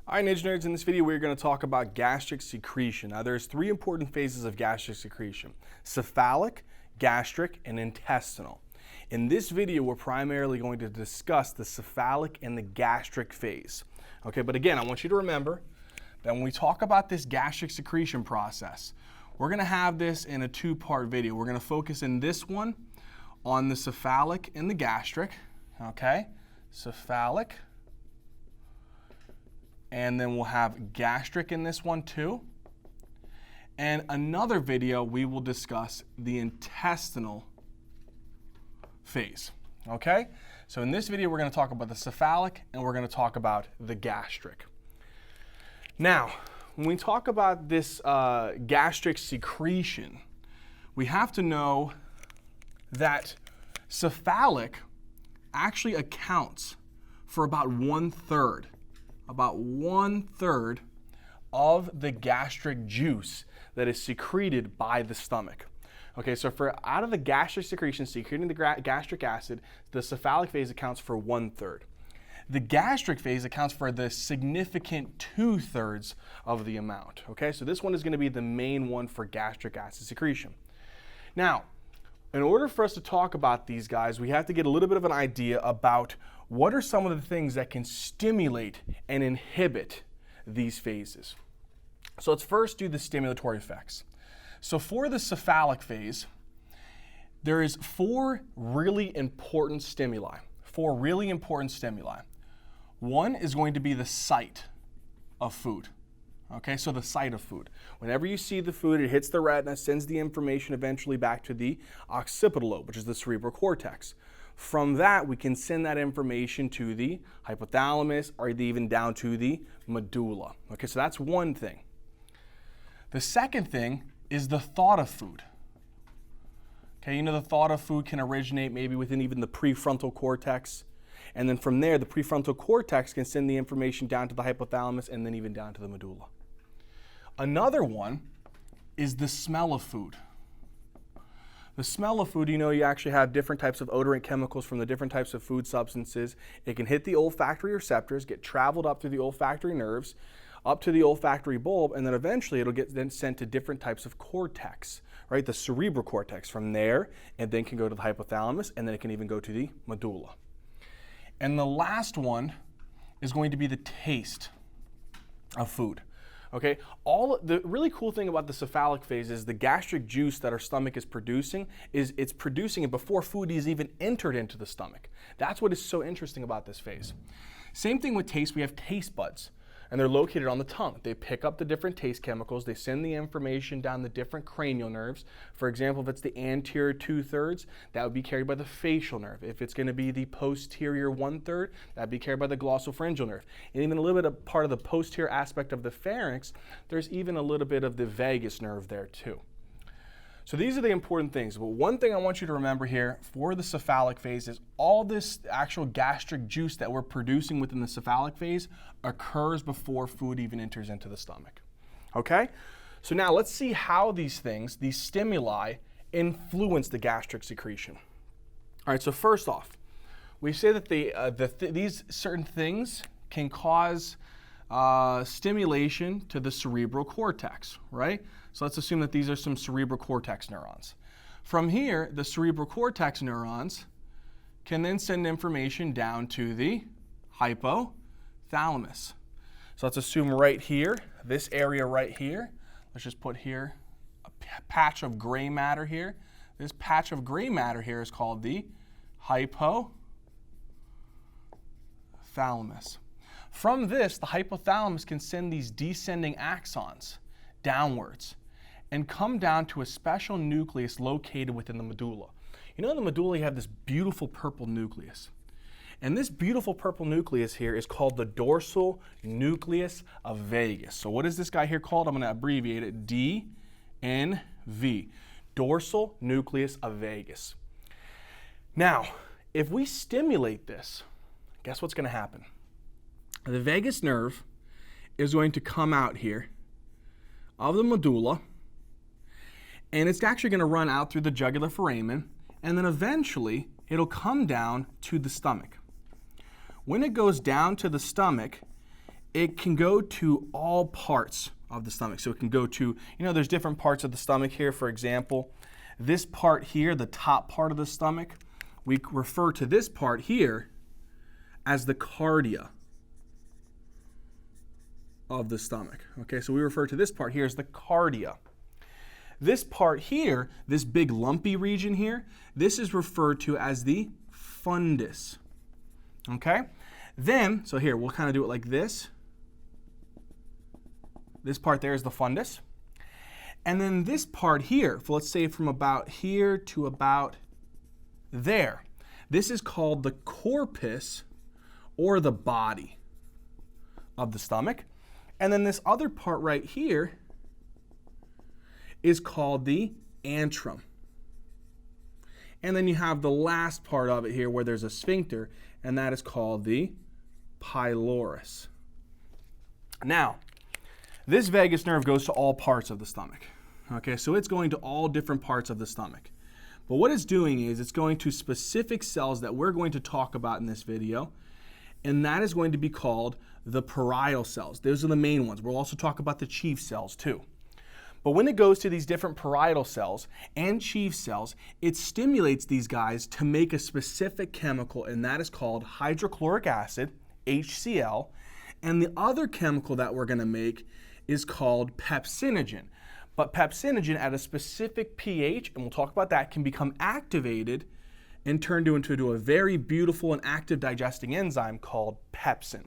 All right, Ninja Nerds, in this video we're going to talk about gastric secretion. Now there's three important phases of gastric secretion: cephalic, gastric, and intestinal. In this video we're primarily going to discuss the cephalic and the gastric phase. Okay, but again, I want you to remember that when we talk about this gastric secretion process, we're going to have this in a two-part video. We're going to focus in this one on the cephalic and the gastric, okay? Cephalic. And then we'll have gastric in this one too. And another video we will discuss the intestinal phase, okay? So in this video we're going to talk about the cephalic and we're going to talk about the gastric. Now, when we talk about this gastric secretion, we have to know that cephalic actually accounts for about one-third of the gastric juice that is secreted by the stomach. Okay, so out of the gastric secretion secreting the gastric acid, the cephalic phase accounts for 1/3. The gastric phase accounts for the significant 2/3 of the amount. Okay, so this one is going to be the main one for gastric acid secretion. Now, in order for us to talk about these guys, we have to get a little bit of an idea about what are some of the things that can stimulate and inhibit these phases. So let's first do the stimulatory effects. So for the cephalic phase, there is four really important stimuli. One is going to be the site of food. Okay, so the site of food. Whenever you see the food, it hits the retina, sends the information eventually back to the occipital lobe, which is the cerebral cortex. From that, we can send that information to the hypothalamus or even down to the medulla. Okay, so that's one thing. The second thing is the thought of food. Okay, you know the thought of food can originate maybe within even the prefrontal cortex. And then from there, the prefrontal cortex can send the information down to the hypothalamus and then even down to the medulla. Another one is the smell of food. The smell of food, you actually have different types of odorant chemicals from the different types of food substances. It can hit the olfactory receptors, get traveled up through the olfactory nerves, up to the olfactory bulb, and then eventually it'll get then sent to different types of cortex, right? The cerebral cortex. From there, it then can go to the hypothalamus, and then it can even go to the medulla. And the last one is going to be the taste of food. Okay, the really cool thing about the cephalic phase is the gastric juice that our stomach is producing it's producing it before food is even entered into the stomach. That's what is so interesting about this phase. Same thing with taste. We have taste buds, and they're located on the tongue. They pick up the different taste chemicals. They send the information down the different cranial nerves. For example, if it's the anterior 2/3, that would be carried by the facial nerve. If it's going to be the posterior 1/3, that would be carried by the glossopharyngeal nerve. And even a little bit of part of the posterior aspect of the pharynx, there's even a little bit of the vagus nerve there too. So these are the important things. But one thing I want you to remember here for the cephalic phase is all this actual gastric juice that we're producing within the cephalic phase occurs before food even enters into the stomach. Okay? So now let's see how these things, these stimuli, influence the gastric secretion. All right, so first off, we say that these certain things can cause stimulation to the cerebral cortex, right? So let's assume that these are some cerebral cortex neurons. From here, the cerebral cortex neurons can then send information down to the hypothalamus. So let's assume right here, this area right here, let's just put here a patch of gray matter here. This patch of gray matter here is called the hypothalamus. From this, the hypothalamus can send these descending axons downwards and come down to a special nucleus located within the medulla. You know in the medulla you have this beautiful purple nucleus. And this beautiful purple nucleus here is called the dorsal nucleus of vagus. So what is this guy here called? I'm going to abbreviate it DNV, dorsal nucleus of vagus. Now, if we stimulate this, guess what's going to happen? The vagus nerve is going to come out here of the medulla, and it's actually going to run out through the jugular foramen, and then eventually it'll come down to the stomach. When it goes down to the stomach, it can go to all parts of the stomach. So it can go to, there's different parts of the stomach here. For example, this part here, the top part of the stomach, we refer to this part here as the cardia of the stomach. Okay, so we refer to this part here as the cardia. This part here, this big lumpy region here, this is referred to as the fundus. Okay? Then, so here, we'll kind of do it like this. This part there is the fundus. And then this part here, so let's say from about here to about there, this is called the corpus or the body of the stomach. And then this other part right here is called the antrum. And then you have the last part of it here where there's a sphincter, and that is called the pylorus. Now, this vagus nerve goes to all parts of the stomach. Okay, so it's going to all different parts of the stomach. But what it's doing is it's going to specific cells that we're going to talk about in this video, and that is going to be called the parietal cells. Those are the main ones. We'll also talk about the chief cells too. But when it goes to these different parietal cells and chief cells, it stimulates these guys to make a specific chemical, and that is called hydrochloric acid, HCl. And the other chemical that we're going to make is called pepsinogen. But pepsinogen at a specific pH, and we'll talk about that, can become activated and turned into a very beautiful and active digesting enzyme called pepsin.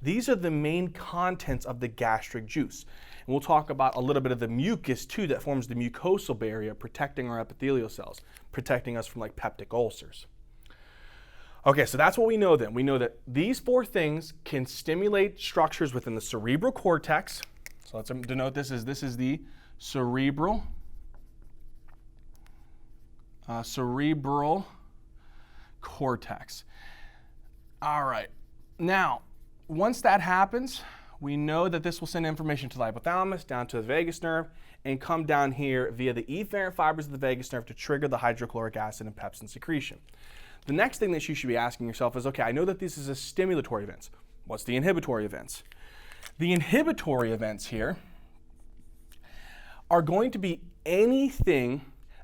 These are the main contents of the gastric juice. And we'll talk about a little bit of the mucus too that forms the mucosal barrier protecting our epithelial cells, protecting us from like peptic ulcers. Okay, so that's what we know then. We know that these four things can stimulate structures within the cerebral cortex. So let's denote this is the cerebral cortex. All right, now once that happens, we know that this will send information to the hypothalamus, down to the vagus nerve, and come down here via the efferent fibers of the vagus nerve to trigger the hydrochloric acid and pepsin secretion. The next thing that you should be asking yourself is, okay, I know that this is a stimulatory events. What's the inhibitory events? The inhibitory events here are going to be anything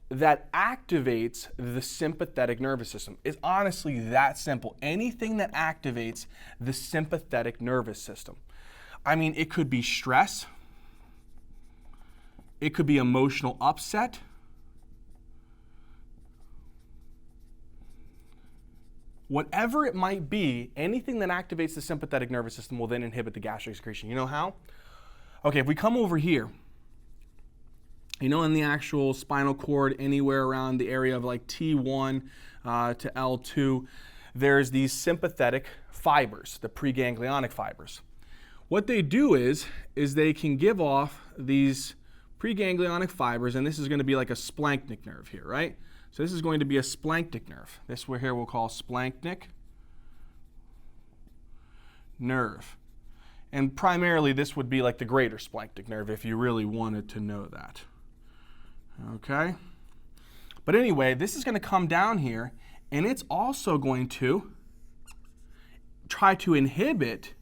that activates the sympathetic nervous system. It's honestly that simple. Anything that activates the sympathetic nervous system. I mean, it could be stress. It could be emotional upset. Whatever it might be, anything that activates the sympathetic nervous system will then inhibit the gastric secretion. You know how? Okay, if we come over here, in the actual spinal cord, anywhere around the area of like T1 to L2, there's these sympathetic fibers, the preganglionic fibers. What they do is they can give off these preganglionic fibers, and this is going to be like a splanchnic nerve here, right? So this is going to be a splanchnic nerve. This here we'll call splanchnic nerve. And primarily this would be like the greater splanchnic nerve if you really wanted to know that. Okay? But anyway, this is going to come down here, and it's also going to try to inhibit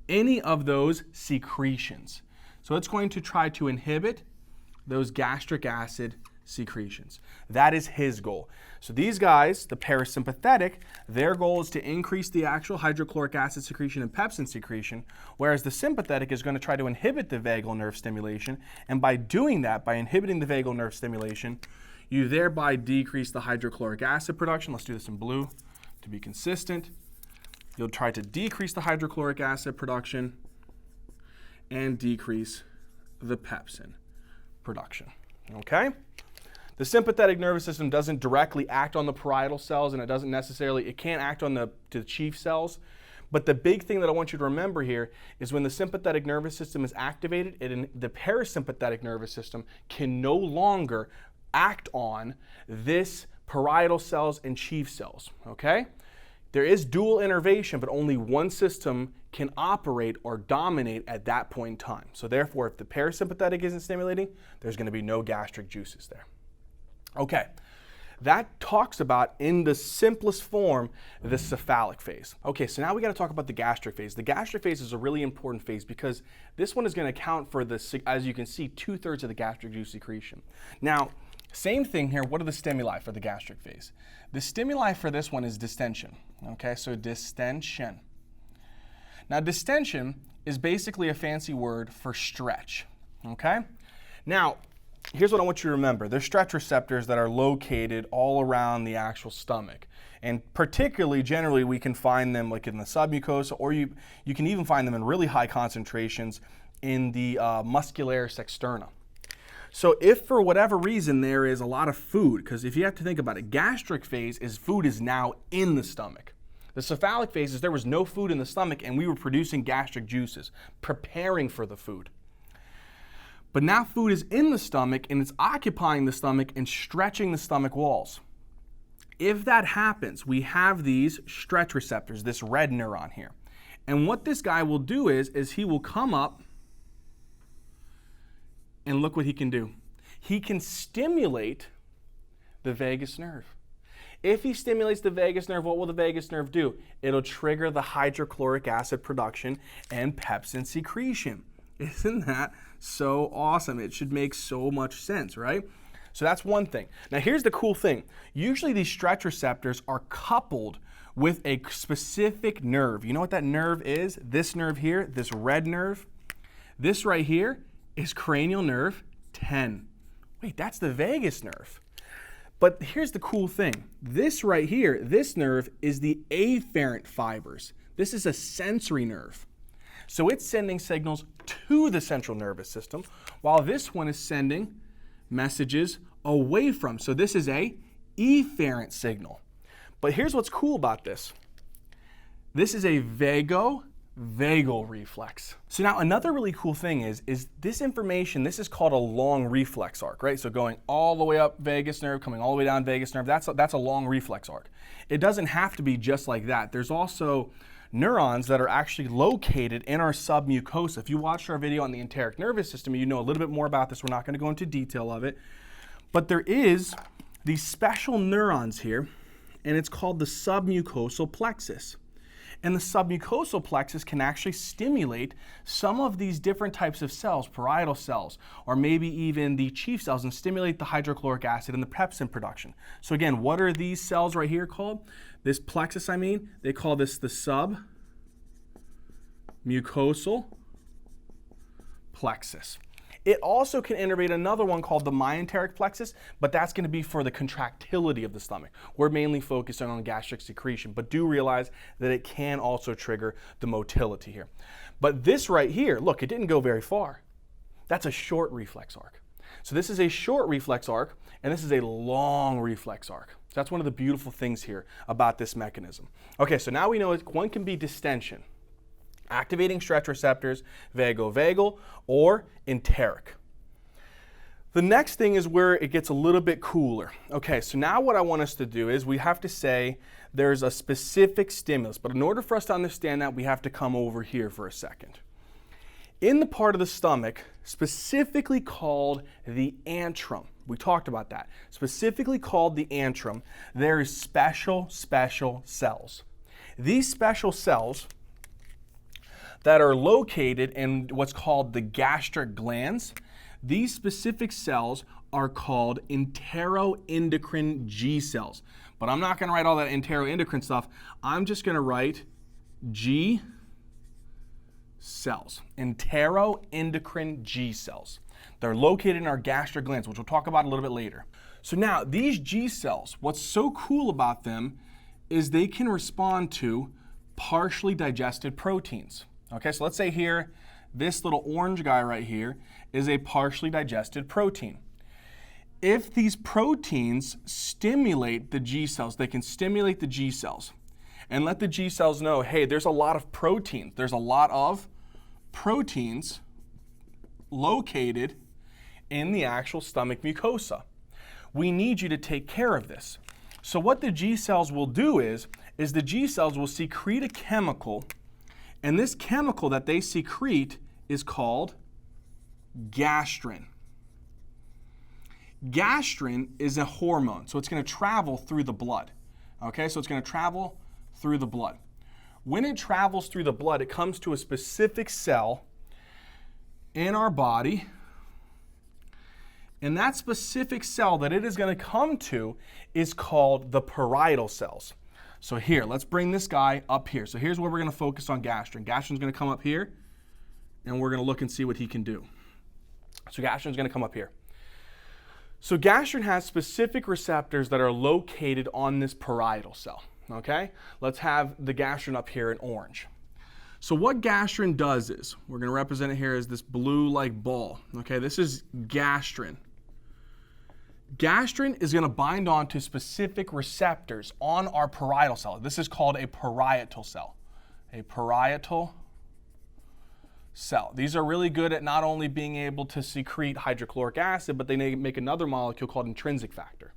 any of those secretions. So it's going to try to inhibit those gastric acid secretions. That is his goal. So these guys, the parasympathetic, their goal is to increase the actual hydrochloric acid secretion and pepsin secretion, whereas the sympathetic is going to try to inhibit the vagal nerve stimulation, and by doing that, by inhibiting the vagal nerve stimulation, you thereby decrease the hydrochloric acid production. Let's do this in blue to be consistent. You'll try to decrease the hydrochloric acid production and decrease the pepsin production. Okay? The sympathetic nervous system doesn't directly act on the parietal cells, and it can't act on the chief cells. But the big thing that I want you to remember here is when the sympathetic nervous system is activated, the parasympathetic nervous system can no longer act on this parietal cells and chief cells, okay? There is dual innervation, but only one system can operate or dominate at that point in time. So therefore, if the parasympathetic isn't stimulating, there's going to be no gastric juices there. Okay, that talks about, in the simplest form, the cephalic phase. Okay, so now we got to talk about the gastric phase. The gastric phase is a really important phase because this one is going to account for, as you can see, 2/3 of the gastric juice secretion. Now, same thing here. What are the stimuli for the gastric phase? The stimuli for this one is distension. Okay, so distension. Now, distension is basically a fancy word for stretch. Okay? Now, here's what I want you to remember. There's stretch receptors that are located all around the actual stomach. And particularly, generally, we can find them like in the submucosa, or you can even find them in really high concentrations in the muscularis externa. So if for whatever reason there is a lot of food, because if you have to think about it, gastric phase is food is now in the stomach. The cephalic phase is there was no food in the stomach and we were producing gastric juices, preparing for the food. But now food is in the stomach and it's occupying the stomach and stretching the stomach walls. If that happens, we have these stretch receptors, this red neuron here. And what this guy will do is he will come up and look what he can do. He can stimulate the vagus nerve. If he stimulates the vagus nerve, what will the vagus nerve do? It'll trigger the hydrochloric acid production and pepsin secretion. Isn't that so awesome? It should make so much sense, right? So that's one thing. Now here's the cool thing. Usually these stretch receptors are coupled with a specific nerve. You know what that nerve is? This nerve here, this red nerve. This right here is cranial nerve 10. Wait, that's the vagus nerve. But here's the cool thing. This right here, this nerve is the afferent fibers. This is a sensory nerve. So it's sending signals to the central nervous system, while this one is sending messages away from. So this is a efferent signal. But here's what's cool about this. This is a vagovagal reflex. So now another really cool thing is this information, this is called a long reflex arc, right? So going all the way up vagus nerve, coming all the way down vagus nerve, that's a long reflex arc. It doesn't have to be just like that. There's also neurons that are actually located in our submucosa. If you watched our video on the enteric nervous system, you know a little bit more about this. We're not going to go into detail of it. But there is these special neurons here, and it's called the submucosal plexus. And the submucosal plexus can actually stimulate some of these different types of cells, parietal cells, or maybe even the chief cells, and stimulate the hydrochloric acid and the pepsin production. So again, what are these cells right here called? This plexus, they call this the submucosal plexus. It also can innervate another one called the myenteric plexus, but that's going to be for the contractility of the stomach. We're mainly focusing on gastric secretion, but do realize that it can also trigger the motility here. But this right here, look, it didn't go very far. That's a short reflex arc. So this is a short reflex arc, and this is a long reflex arc. So that's one of the beautiful things here about this mechanism. Okay, so now we know one can be distension, activating stretch receptors, vagovagal, or enteric. The next thing is where it gets a little bit cooler. Okay, so now what I want us to do is we have to say there's a specific stimulus, but in order for us to understand that, we have to come over here for a second. In the part of the stomach, specifically called the antrum, we talked about that, specifically called the antrum, there is special cells. These special cells that are located in what's called the gastric glands, these specific cells are called enteroendocrine G cells. But I'm not going to write all that enteroendocrine stuff. I'm just going to write G cells, enteroendocrine G cells. They're located in our gastric glands, which we'll talk about a little bit later. So now, these G cells, what's so cool about them is they can respond to partially digested proteins. Okay, so let's say here, this little orange guy right here is a partially digested protein. If these proteins stimulate the G cells, they can stimulate the G cells and let the G cells know, hey, there's a lot of proteins. There's a lot of proteins located in the actual stomach mucosa. We need you to take care of this. So what the G cells will do is the G cells will secrete a chemical, and this chemical that they secrete is called gastrin. Gastrin is a hormone, so it's going to travel through the blood. Okay, so it's going to travel through the blood. When it travels through the blood, it comes to a specific cell in our body, and that specific cell that it is going to come to is called the parietal cells. So here, let's bring this guy up here. So here's where we're going to focus on Gastrin. Gastrin's going to come up here, and we're going to look and see what he can do. So Gastrin's going to come up here. So Gastrin has specific receptors that are located on this parietal cell. Okay? Let's have the Gastrin up here in orange. So what Gastrin does is, we're going to represent it here as this blue-like ball. Okay, this is Gastrin. Gastrin is going to bind on to specific receptors on our parietal cell. This is called a parietal cell. A parietal cell. These are really good at not only being able to secrete hydrochloric acid, but they make another molecule called intrinsic factor.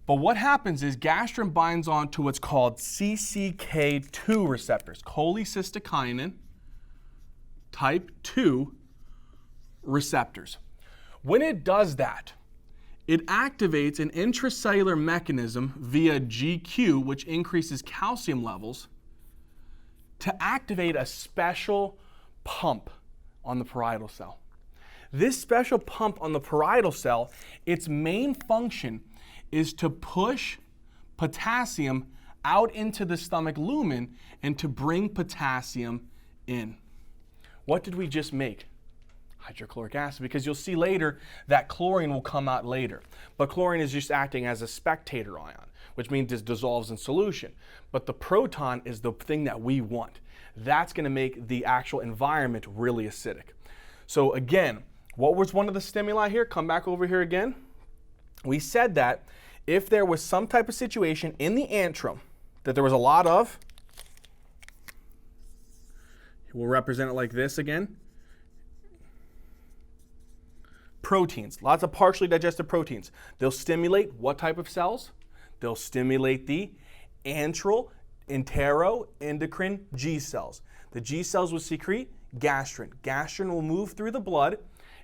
But what happens is Gastrin binds on to what's called CCK2 receptors, cholecystokinin type 2 receptors. When it does that, it activates an intracellular mechanism via GQ, which increases calcium levels, to activate a special pump on the parietal cell. This special pump on the parietal cell, its main function is to push potassium out into the stomach lumen and to bring potassium in. What did we just make? Hydrochloric acid, because you'll see later that chlorine will come out later. But chlorine is just acting as a spectator ion, which means it dissolves in solution. But the proton is the thing that we want. That's going to make the actual environment really acidic. So again, what was one of the stimuli here? Come back over here again. We said that if there was some type of situation in the antrum that there was a lot of, we'll represent it like this again, proteins, lots of partially digested proteins. They'll stimulate what type of cells? They'll stimulate the enteroendocrine G cells. The G cells will secrete Gastrin. Gastrin will move through the blood.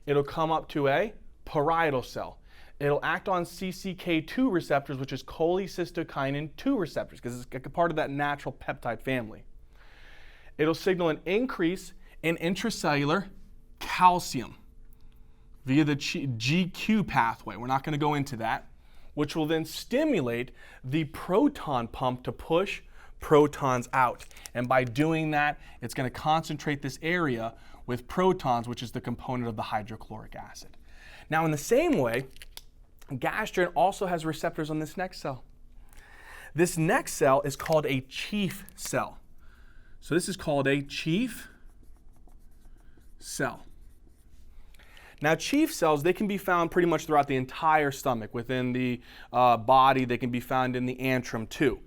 It'll come up to a parietal cell. It'll act on CCK2 receptors, which is cholecystokinin 2 receptors, because it's a part of that natural peptide family. It'll signal an increase in intracellular calcium via the GQ pathway. We're not going to go into that, which will then stimulate the proton pump to push protons out. And by doing that, it's going to concentrate this area with protons, which is the component of the hydrochloric acid. Now, in the same way, Gastrin also has receptors on this next cell. This next cell is called a chief cell. So this is called a chief cell. Now, chief cells, they can be found pretty much throughout the entire stomach. Within the body, they can be found in the antrum too.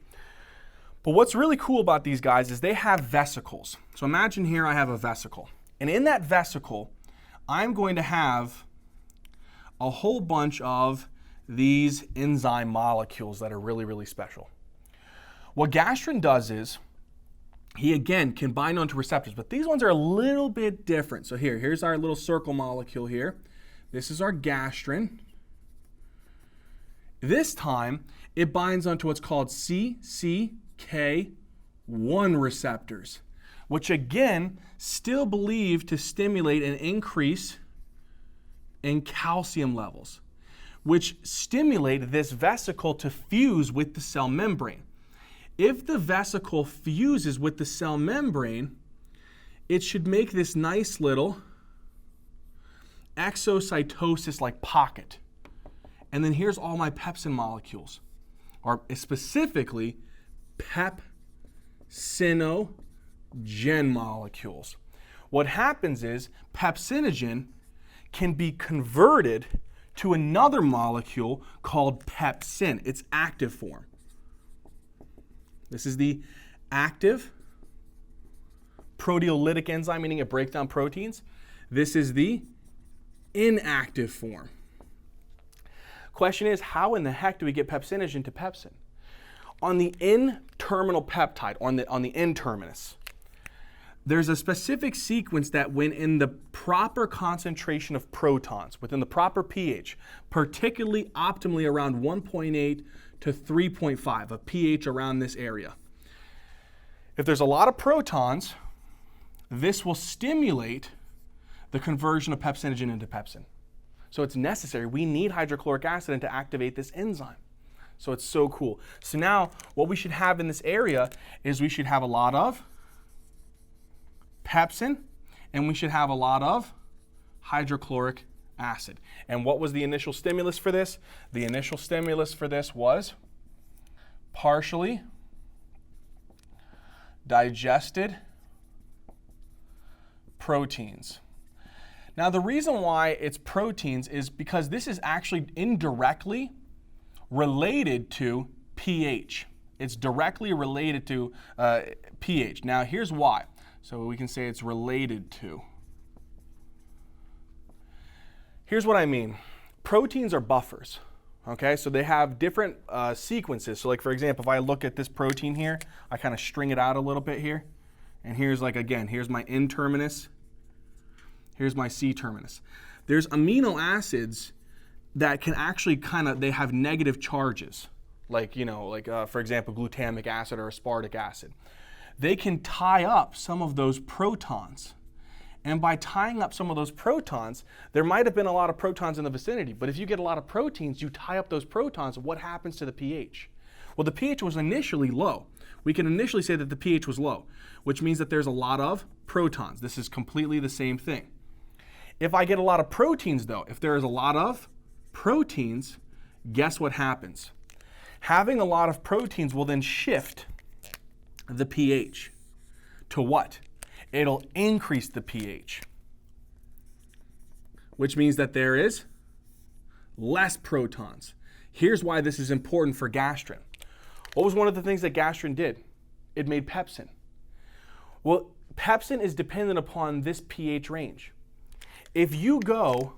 But what's really cool about these guys is they have vesicles. So imagine here I have a vesicle. And in that vesicle, I'm going to have a whole bunch of these enzyme molecules that are really, really special. What Gastrin does is, he again can bind onto receptors, but these ones are a little bit different. So here's our little circle molecule here. This is our Gastrin. This time, it binds onto what's called CCK1 receptors, which again, still believed to stimulate an increase in calcium levels, which stimulate this vesicle to fuse with the cell membrane. If the vesicle fuses with the cell membrane, it should make this nice little exocytosis-like pocket. And then here's all my pepsin molecules, or specifically pepsinogen molecules. What happens is pepsinogen can be converted to another molecule called pepsin, its active form. This is the active proteolytic enzyme, meaning it breaks down proteins. This is the inactive form. Question is, how in the heck do we get pepsinogen to pepsin? On the N-terminal peptide, on the N-terminus, there's a specific sequence that when in the proper concentration of protons, within the proper pH, particularly optimally around 1.8 to 3.5, a pH around this area. If there's a lot of protons, this will stimulate the conversion of pepsinogen into pepsin. So it's necessary. We need hydrochloric acid to activate this enzyme. So it's so cool. So now what we should have in this area is we should have a lot of pepsin, and we should have a lot of hydrochloric acid. And what was the initial stimulus for this? The initial stimulus for this was partially digested proteins. Now the reason why it's proteins is because this is actually indirectly related to pH. It's directly related to pH. Now here's why. So we can say it's related to. Here's what I mean. Proteins are buffers, okay? So they have different sequences. So like for example, if I look at this protein here, I kind of string it out a little bit here. And here's like, again, here's my N terminus. Here's my C terminus. There's amino acids that can actually they have negative charges. Like, for example, glutamic acid or aspartic acid. They can tie up some of those protons. And by tying up some of those protons, there might have been a lot of protons in the vicinity, but if you get a lot of proteins, you tie up those protons, what happens to the pH? Well, the pH was initially low. We can initially say that the pH was low, which means that there's a lot of protons. This is completely the same thing. If I get a lot of proteins though, if there is a lot of proteins, guess what happens? Having a lot of proteins will then shift the pH to what? It'll increase the pH, which means that there is less protons. Here's why this is important for Gastrin. What was one of the things that Gastrin did? It made pepsin. Well, pepsin is dependent upon this pH range. If you go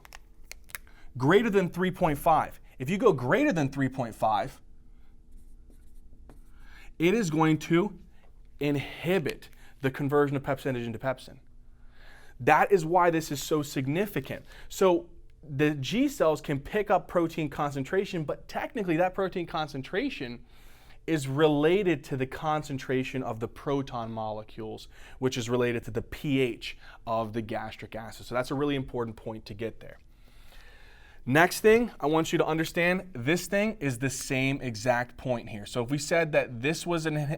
greater than 3.5, if you go greater than 3.5, it is going to inhibit the conversion of pepsinogen to pepsin. That is why this is so significant. So the G cells can pick up protein concentration, but technically that protein concentration is related to the concentration of the proton molecules, which is related to the pH of the gastric acid. So that's a really important point to get there. Next thing I want you to understand, this thing is the same exact point here. So if we said that this was an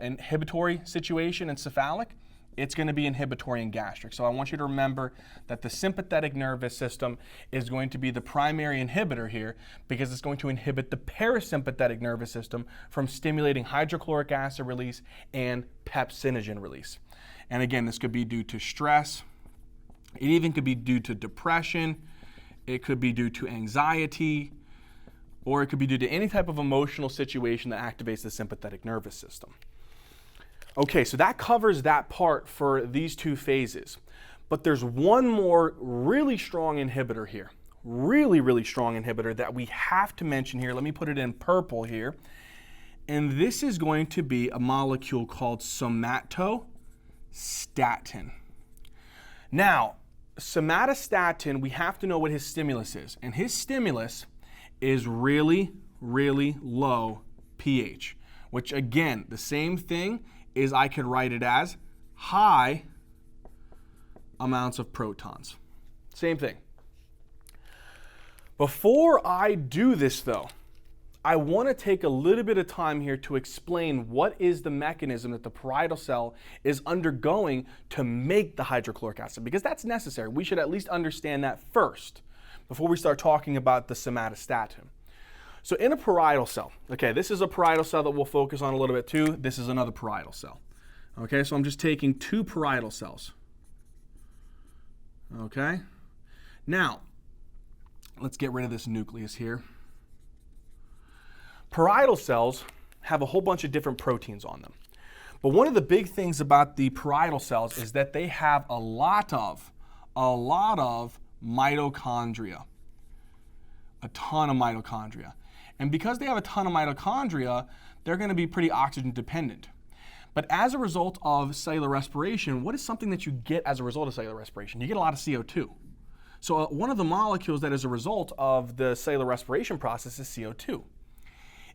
inhibitory situation in cephalic, it's going to be inhibitory in gastric. So I want you to remember that the sympathetic nervous system is going to be the primary inhibitor here because it's going to inhibit the parasympathetic nervous system from stimulating hydrochloric acid release and pepsinogen release. And again, this could be due to stress. It even could be due to depression. It could be due to anxiety, or it could be due to any type of emotional situation that activates the sympathetic nervous system. Okay, so that covers that part for these two phases. But there's one more really strong inhibitor here. Really, really strong inhibitor that we have to mention here. Let me put it in purple here. And this is going to be a molecule called somatostatin. Now, somatostatin, we have to know what his stimulus is. And his stimulus is really, really low pH, which again, the same thing is I could write it as high amounts of protons. Same thing. Before I do this though, I want to take a little bit of time here to explain what is the mechanism that the parietal cell is undergoing to make the hydrochloric acid, because that's necessary. We should at least understand that first before we start talking about the somatostatin. So in a parietal cell, okay, this is a parietal cell that we'll focus on a little bit too. This is another parietal cell. Okay, so I'm just taking two parietal cells. Okay, now let's get rid of this nucleus here. Parietal cells have a whole bunch of different proteins on them. But one of the big things about the parietal cells is that they have a lot of mitochondria. A ton of mitochondria. And because they have a ton of mitochondria, they're going to be pretty oxygen dependent. But as a result of cellular respiration, what is something that you get as a result of cellular respiration? You get a lot of CO2. So one of the molecules that is a result of the cellular respiration process is CO2.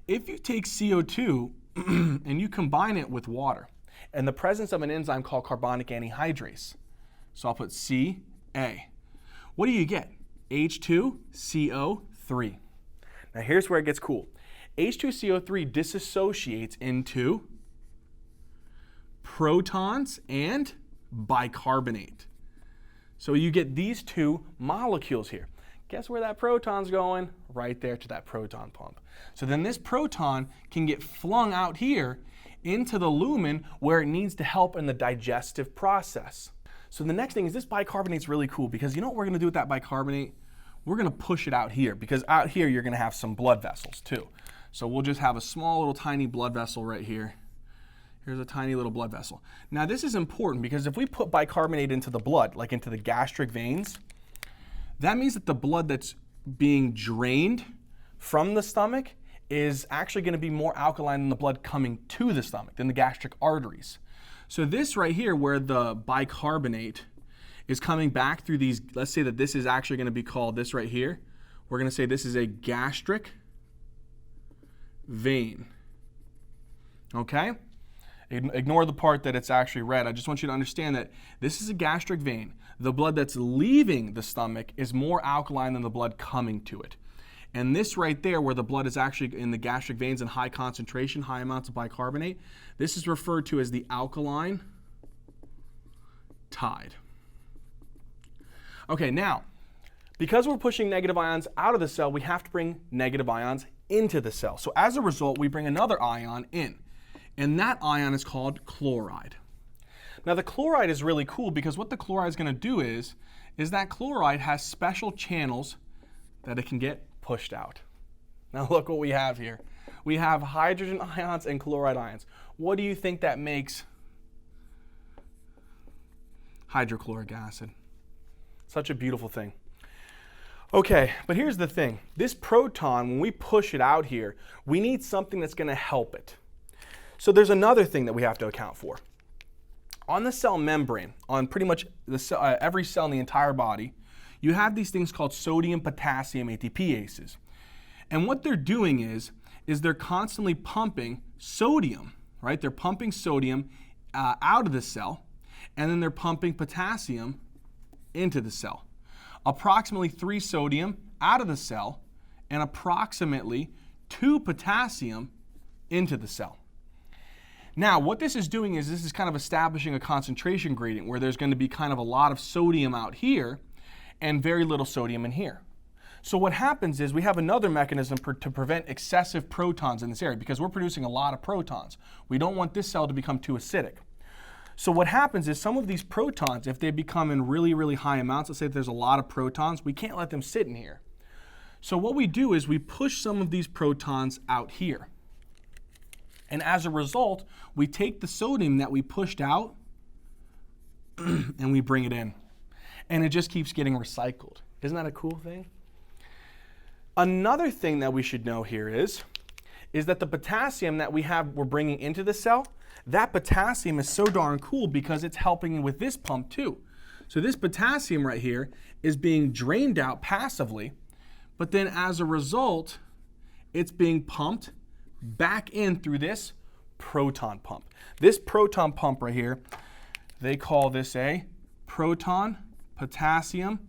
If you take CO2 and you combine it with water, in the presence of an enzyme called carbonic anhydrase, so I'll put Ca. What do you get? H2CO3. Now here's where it gets cool. H2CO3 dissociates into protons and bicarbonate. So you get these two molecules here. Guess where that proton's going? Right there to that proton pump. So then this proton can get flung out here into the lumen where it needs to help in the digestive process. So the next thing is this bicarbonate's really cool because you know what we're going to do with that bicarbonate? We're going to push it out here because out here you're going to have some blood vessels too. So we'll just have a small little tiny blood vessel right here. Here's a tiny little blood vessel. Now this is important because if we put bicarbonate into the blood, like into the gastric veins, that means that the blood that's being drained from the stomach is actually going to be more alkaline than the blood coming to the stomach, than the gastric arteries. So this right here where the bicarbonate is coming back through these, let's say that this is actually going to be called this right here. We're going to say this is a gastric vein. Okay? Ignore the part that it's actually red. I just want you to understand that this is a gastric vein. The blood that's leaving the stomach is more alkaline than the blood coming to it. And this right there, where the blood is actually in the gastric veins in high concentration, high amounts of bicarbonate, this is referred to as the alkaline tide. Okay, now, because we're pushing negative ions out of the cell, we have to bring negative ions into the cell. So as a result, we bring another ion in. And that ion is called chloride. Now the chloride is really cool because what the chloride is going to do is that chloride has special channels that it can get pushed out. Now look what we have here. We have hydrogen ions and chloride ions. What do you think that makes hydrochloric acid? Such a beautiful thing. Okay, but here's the thing. This proton, when we push it out here, we need something that's going to help it. So there's another thing that we have to account for. On the cell membrane, on pretty much every cell in the entire body, you have these things called sodium-potassium ATPases. And what they're doing is they're constantly pumping sodium, right? They're pumping sodium out of the cell, and then they're pumping potassium into the cell. Approximately 3 sodium out of the cell, and approximately 2 potassium into the cell. Now, what this is doing is this is kind of establishing a concentration gradient where there's going to be kind of a lot of sodium out here and very little sodium in here. So what happens is we have another mechanism to prevent excessive protons in this area because we're producing a lot of protons. We don't want this cell to become too acidic. So what happens is some of these protons, if they become in really, really high amounts, let's say that there's a lot of protons, we can't let them sit in here. So what we do is we push some of these protons out here. And as a result, we take the sodium that we pushed out and we bring it in. And it just keeps getting recycled. Isn't that a cool thing? Another thing that we should know here is that the potassium that we're bringing into the cell, that potassium is so darn cool because it's helping with this pump too. So this potassium right here is being drained out passively, but then as a result, it's being pumped back in through this proton pump. This proton pump right here, they call this a proton potassium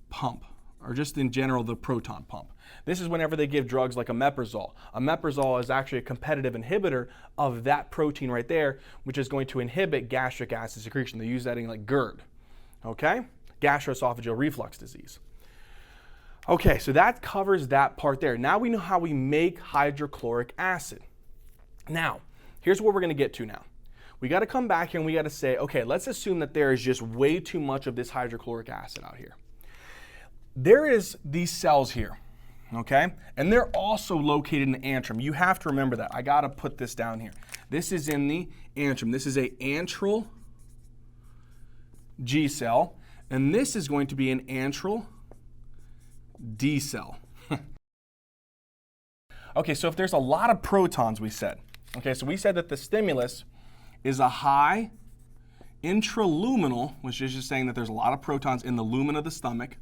pump, or just in general the proton pump. This is whenever they give drugs like omeprazole. Omeprazole is actually a competitive inhibitor of that protein right there, which is going to inhibit gastric acid secretion. They use that in like GERD, okay? Gastroesophageal reflux disease. Okay, so that covers that part there. Now we know how we make hydrochloric acid. Now, here's what we're going to get to now. We got to come back here and we got to say, okay, let's assume that there is just way too much of this hydrochloric acid out here. There is these cells here, okay? And they're also located in the antrum. You have to remember that. I got to put this down here. This is in the antrum. This is a antral G cell, and this is going to be an antral D cell. Okay, so if there's a lot of protons, we said. Okay, so we said that the stimulus is a high intraluminal, which is just saying that there's a lot of protons in the lumen of the stomach.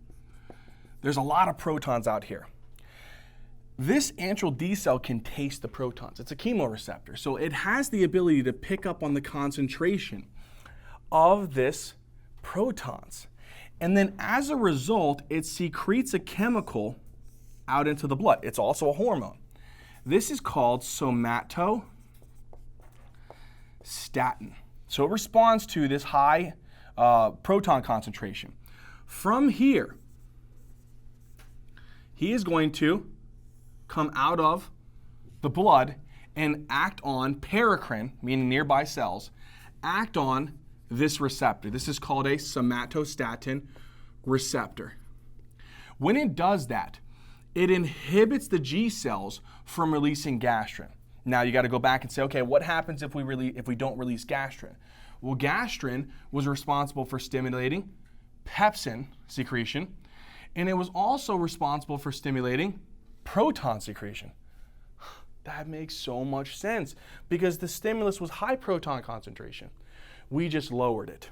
There's a lot of protons out here. This antral D cell can taste the protons. It's a chemoreceptor, so it has the ability to pick up on the concentration of this protons. And then as a result, it secretes a chemical out into the blood. It's also a hormone. This is called somatostatin. So it responds to this high proton concentration. From here, he is going to come out of the blood and act on paracrine, meaning nearby cells, act on this receptor. This is called a somatostatin receptor. When it does that, it inhibits the G cells from releasing gastrin. Now you got to go back and say, okay, what happens if we don't release gastrin? Well, gastrin was responsible for stimulating pepsin secretion, and it was also responsible for stimulating proton secretion. That makes so much sense because the stimulus was high proton concentration. We just lowered it.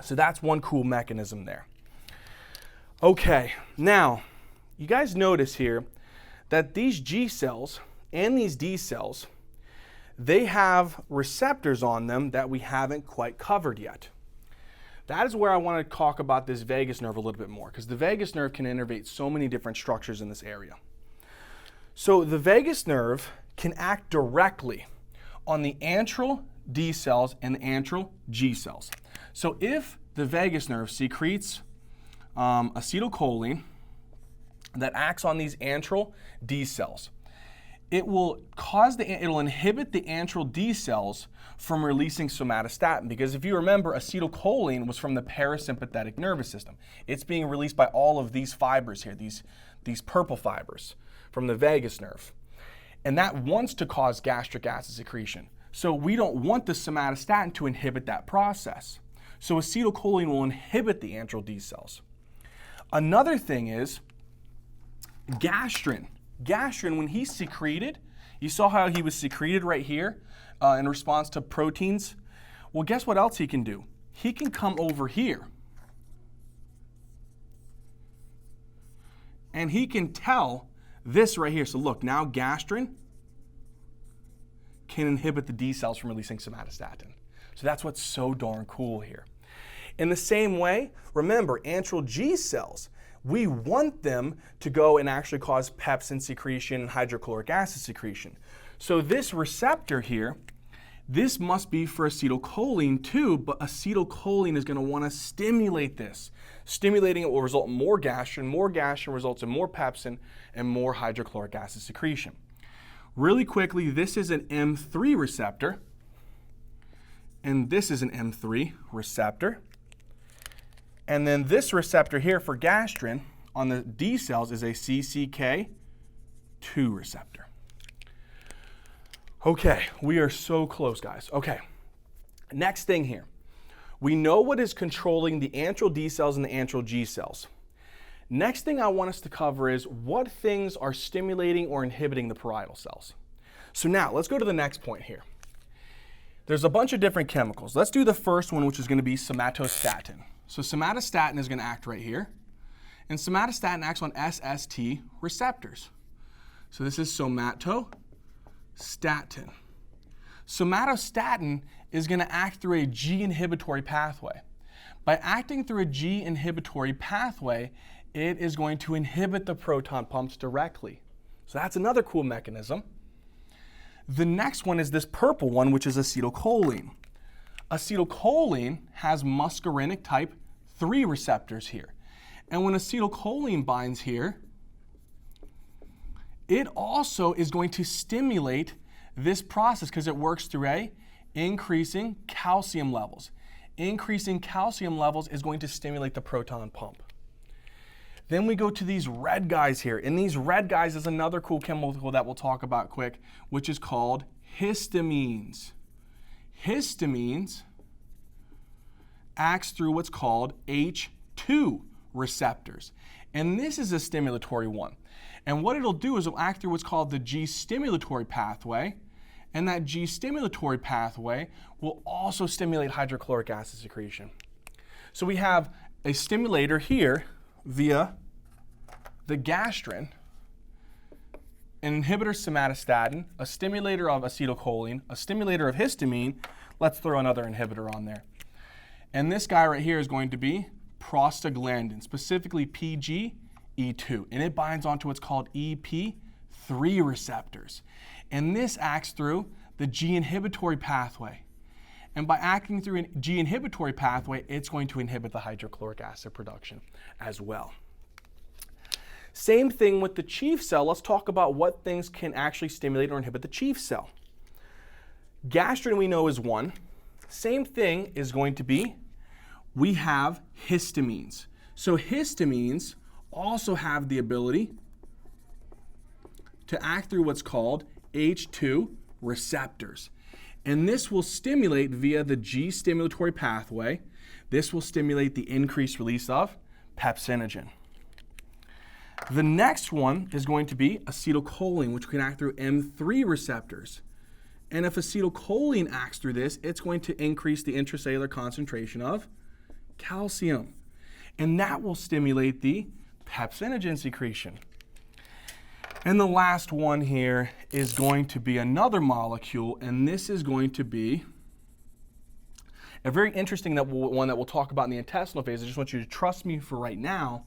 So that's one cool mechanism there. Okay, now you guys notice here that these G cells and these D cells, they have receptors on them that we haven't quite covered yet. That is where I want to talk about this vagus nerve a little bit more, because the vagus nerve can innervate so many different structures in this area. So the vagus nerve can act directly on the antral D cells and the antral G cells. So if the vagus nerve secretes acetylcholine that acts on these antral D cells, it will inhibit the antral D cells from releasing somatostatin, because if you remember, acetylcholine was from the parasympathetic nervous system. It's being released by all of these fibers here, these purple fibers from the vagus nerve. And that wants to cause gastric acid secretion. So we don't want the somatostatin to inhibit that process. So acetylcholine will inhibit the antral D cells. Another thing is gastrin. Gastrin, when he's secreted, you saw how he was secreted right here in response to proteins. Well, guess what else he can do? He can come over here and he can tell this right here. So look, now gastrin can inhibit the D cells from releasing somatostatin. So that's what's so darn cool here. In the same way, remember, antral G cells, we want them to go and actually cause pepsin secretion and hydrochloric acid secretion. So this receptor here, this must be for acetylcholine too, but acetylcholine is going to want to stimulate this. Stimulating it will result in more gastrin results in more pepsin and more hydrochloric acid secretion. Really quickly, this is an M3 receptor, and this is an M3 receptor. And then this receptor here for gastrin on the D cells is a CCK2 receptor. Okay, we are so close, guys. Okay, next thing here. We know what is controlling the antral D cells and the antral G cells. Next thing I want us to cover is what things are stimulating or inhibiting the parietal cells. So now, let's go to the next point here. There's a bunch of different chemicals. Let's do the first one, which is going to be somatostatin. So somatostatin is going to act right here. And somatostatin acts on SST receptors. So this is somatostatin. Somatostatin is going to act through a G inhibitory pathway. By acting through a G inhibitory pathway, it is going to inhibit the proton pumps directly. So that's another cool mechanism. The next one is this purple one, which is acetylcholine. Acetylcholine has muscarinic type 3 receptors here. And when acetylcholine binds here, it also is going to stimulate this process because it works through increasing calcium levels. Increasing calcium levels is going to stimulate the proton pump. Then we go to these red guys here. And these red guys is another cool chemical that we'll talk about quick, which is called histamines. Histamines acts through what's called H2 receptors. And this is a stimulatory one. And what it'll do is it'll act through what's called the G stimulatory pathway, And that G stimulatory pathway will also stimulate hydrochloric acid secretion. So we have a stimulator here via the gastrin, an inhibitor somatostatin, a stimulator of acetylcholine, a stimulator of histamine. Let's throw another inhibitor on there. And this guy right here is going to be prostaglandin, specifically PGE2, and it binds onto what's called EP3 receptors. And this acts through the G inhibitory pathway. And by acting through a G inhibitory pathway, it's going to inhibit the hydrochloric acid production as well. Same thing with the chief cell. Let's talk about what things can actually stimulate or inhibit the chief cell. Gastrin we know is one. Same thing is going to be, we have histamines. So histamines also have the ability to act through what's called H2 receptors. And this will stimulate via the G stimulatory pathway. This will stimulate the increased release of pepsinogen. The next one is going to be acetylcholine, which can act through M3 receptors. And if acetylcholine acts through this, it's going to increase the intracellular concentration of calcium. And that will stimulate the pepsinogen secretion. And the last one here is going to be another molecule, and this is going to be a very interesting one that we'll talk about in the intestinal phase. I just want you to trust me for right now,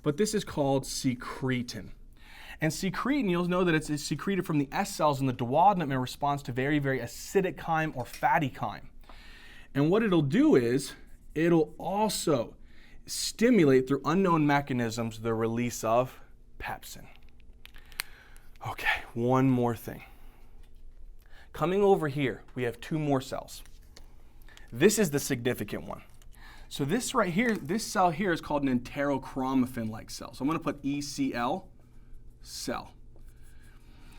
but this is called secretin. And secretin, you'll know that it's secreted from the S cells in the duodenum in response to very, very acidic chyme or fatty chyme. And what it'll do is it'll also stimulate through unknown mechanisms the release of pepsin. Okay, one more thing. Coming over here, we have two more cells. This is the significant one. So this right here, this cell here is called an enterochromaffin-like cell. So I'm going to put ECL cell.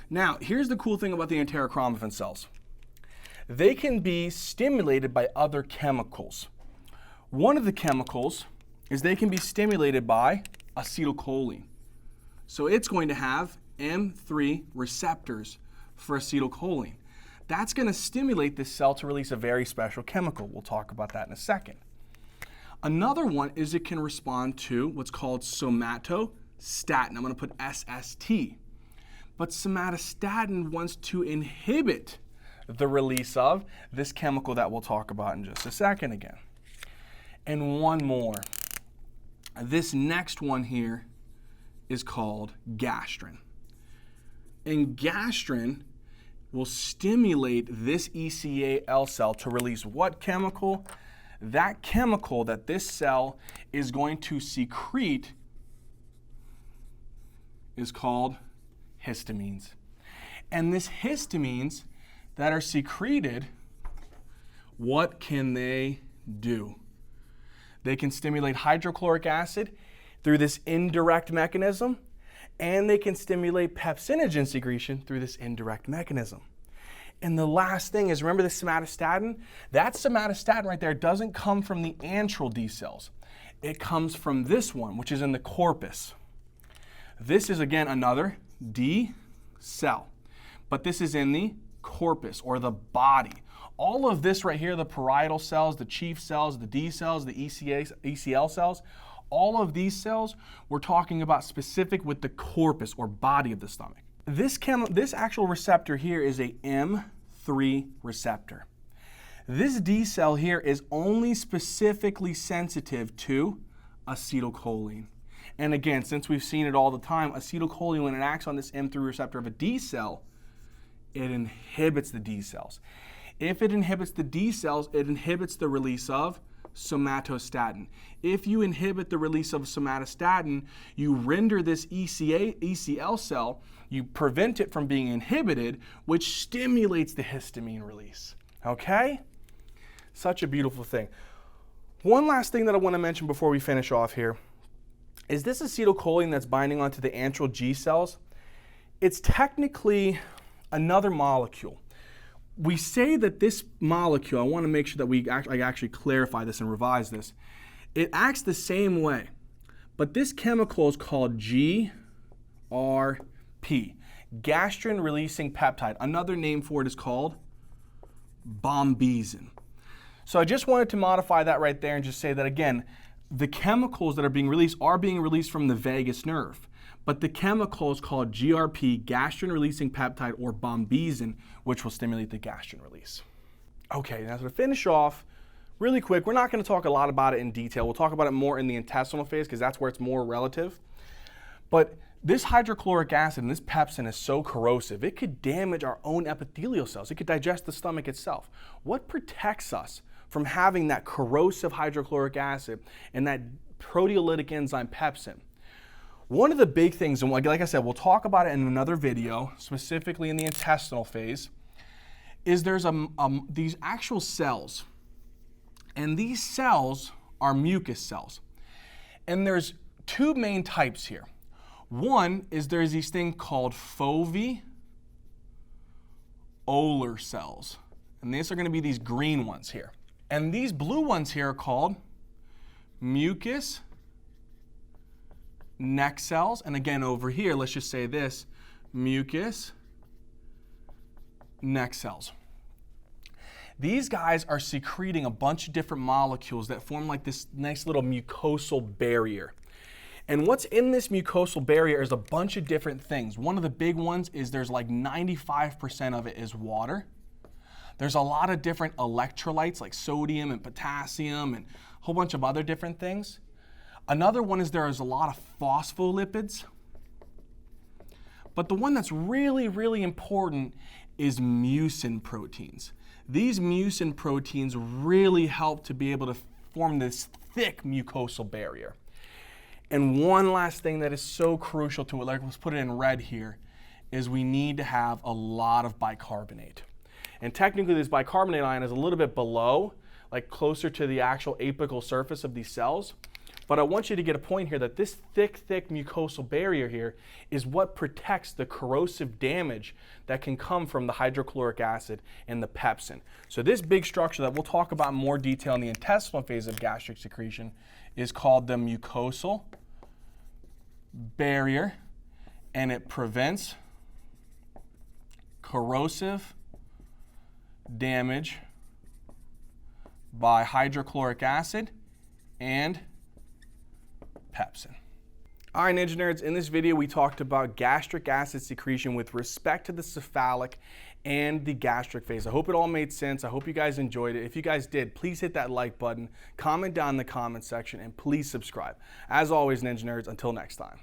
Now, here's the cool thing about the enterochromaffin cells. They can be stimulated by other chemicals. One of the chemicals is they can be stimulated by acetylcholine. So it's going to have M3 receptors for acetylcholine. That's going to stimulate this cell to release a very special chemical. We'll talk about that in a second. Another one is it can respond to what's called somatostatin. I'm going to put SST. But somatostatin wants to inhibit the release of this chemical that we'll talk about in just a second again. And one more. This next one here is called gastrin. And gastrin will stimulate this ECL cell to release what chemical? That chemical that this cell is going to secrete is called histamines. And this histamines that are secreted, what can they do? They can stimulate hydrochloric acid through this indirect mechanism, and they can stimulate pepsinogen secretion through this indirect mechanism. And the last thing is, remember the somatostatin? That somatostatin right there doesn't come from the antral D cells. It comes from this one, which is in the corpus. This is, again, another D cell, but this is in the corpus, or the body. All of this right here, the parietal cells, the chief cells, the D cells, the ECL cells, all of these cells, we're talking about specific with the corpus or body of the stomach. This actual receptor here is a M3 receptor. This D cell here is only specifically sensitive to acetylcholine. And again, since we've seen it all the time, acetylcholine, when it acts on this M3 receptor of a D cell, it inhibits the D cells. If it inhibits the D cells, it inhibits the release of somatostatin. If you inhibit the release of somatostatin, you render this ECL cell, you prevent it from being inhibited, which stimulates the histamine release. Okay? Such a beautiful thing. One last thing that I want to mention before we finish off here is this acetylcholine that's binding onto the antral G cells. It's technically another molecule. We say that this molecule, I want to make sure that I actually clarify this and revise this. It acts the same way, but this chemical is called GRP. gastrin releasing peptide. Another name for it is called bombesin. So I just wanted to modify that right there and just say that again, the chemicals that are being released from the vagus nerve. But the chemical is called GRP, gastrin releasing peptide, or bombesin, which will stimulate the gastrin release. Okay, now to finish off, really quick, we're not going to talk a lot about it in detail. We'll talk about it more in the intestinal phase because that's where it's more relative. But this hydrochloric acid and this pepsin is so corrosive, it could damage our own epithelial cells. It could digest the stomach itself. What protects us from having that corrosive hydrochloric acid and that proteolytic enzyme pepsin? One of the big things, and like I said, we'll talk about it in another video, specifically in the intestinal phase, is there's these actual cells. And these cells are mucus cells. And there's two main types here. One is there's these things called foveolar cells. And these are going to be these green ones here. And these blue ones here are called mucus neck cells. And again, over here, let's just say this, mucus neck cells. These guys are secreting a bunch of different molecules that form like this nice little mucosal barrier. And what's in this mucosal barrier is a bunch of different things. One of the big ones is there's like 95% of it is water. There's a lot of different electrolytes like sodium and potassium and a whole bunch of other different things. Another one is there is a lot of phospholipids. But the one that's really, really important is mucin proteins. These mucin proteins really help to be able to form this thick mucosal barrier. And one last thing that is so crucial to it, like let's put it in red here, is we need to have a lot of bicarbonate. And technically this bicarbonate ion is a little bit below, like closer to the actual apical surface of these cells. But I want you to get a point here that this thick mucosal barrier here is what protects the corrosive damage that can come from the hydrochloric acid and the pepsin. So this big structure that we'll talk about in more detail in the intestinal phase of gastric secretion is called the mucosal barrier, and it prevents corrosive damage by hydrochloric acid and pepsin. All right, Ninja Nerds, in this video we talked about gastric acid secretion with respect to the cephalic and the gastric phase. I hope it all made sense. I hope you guys enjoyed it. If you guys did, please hit that like button, comment down in the comment section, and please subscribe. As always, Ninja Nerds, until next time.